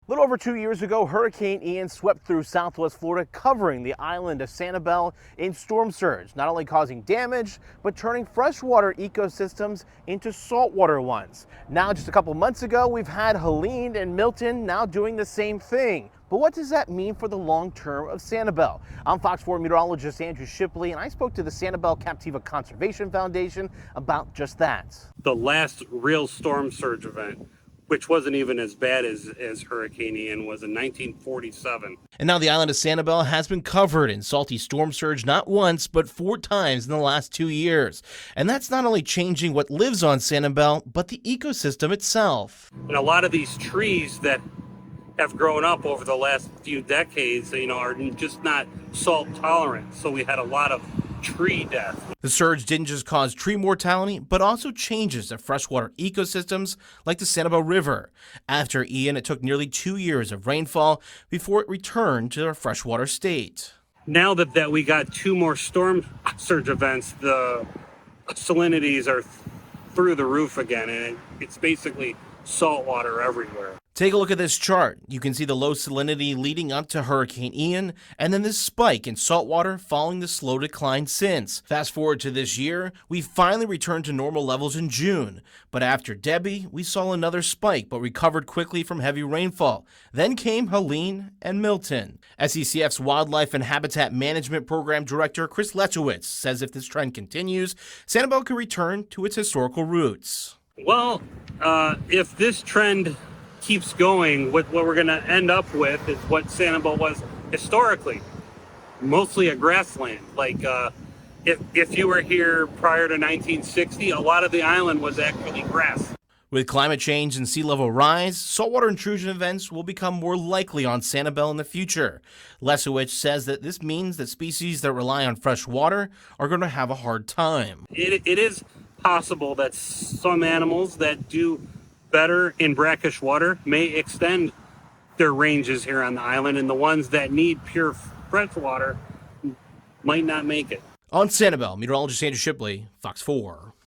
A little over 2 years ago, Hurricane Ian swept through southwest Florida, covering the island of Sanibel in storm surge, not only causing damage, but turning freshwater ecosystems into saltwater ones. Now, just a couple months ago, we've had Helene and Milton now doing the same thing. But what does that mean for the long term of Sanibel? I'm Fox 4 meteorologist Andrew Shipley, and I spoke to the Sanibel Captiva Conservation Foundation about just that. The last real storm surge event, which wasn't even as bad as Hurricane Ian, was in 1947. And now the island of Sanibel has been covered in salty storm surge not once, but 4 times in the last 2 years. And that's not only changing what lives on Sanibel, but the ecosystem itself. And a lot of these trees that have grown up over the last few decades, are just not salt tolerant. So we had a lot of tree death. The surge didn't just cause tree mortality, but also changes to freshwater ecosystems like the Sanibel River. After Ian, it took nearly 2 years of rainfall before it returned to a freshwater state. Now that we got 2 more storm surge events, the salinities are through the roof again, and it's basically salt water everywhere. Take a look at this chart. You can see the low salinity leading up to Hurricane Ian, and then this spike in saltwater following the slow decline since. Fast forward to this year, we finally returned to normal levels in June. But after Debbie, we saw another spike, but recovered quickly from heavy rainfall. Then came Helene and Milton. SECF's Wildlife and Habitat Management Program Director Chris Lechowitz says if this trend continues, Sanibel could return to its historical roots. Well, if this trend keeps going, what we're going to end up with is what Sanibel was historically, mostly a grassland. Like if you were here prior to 1960, a lot of the island was actually grass. With climate change and sea level rise, saltwater intrusion events will become more likely on Sanibel in the future. Lesowich says that this means that species that rely on fresh water are going to have a hard time. It is possible that some animals that do better in brackish water may extend their ranges here on the island, and the ones that need pure fresh water might not make it. On Sanibel, meteorologist Andrew Shipley, Fox 4.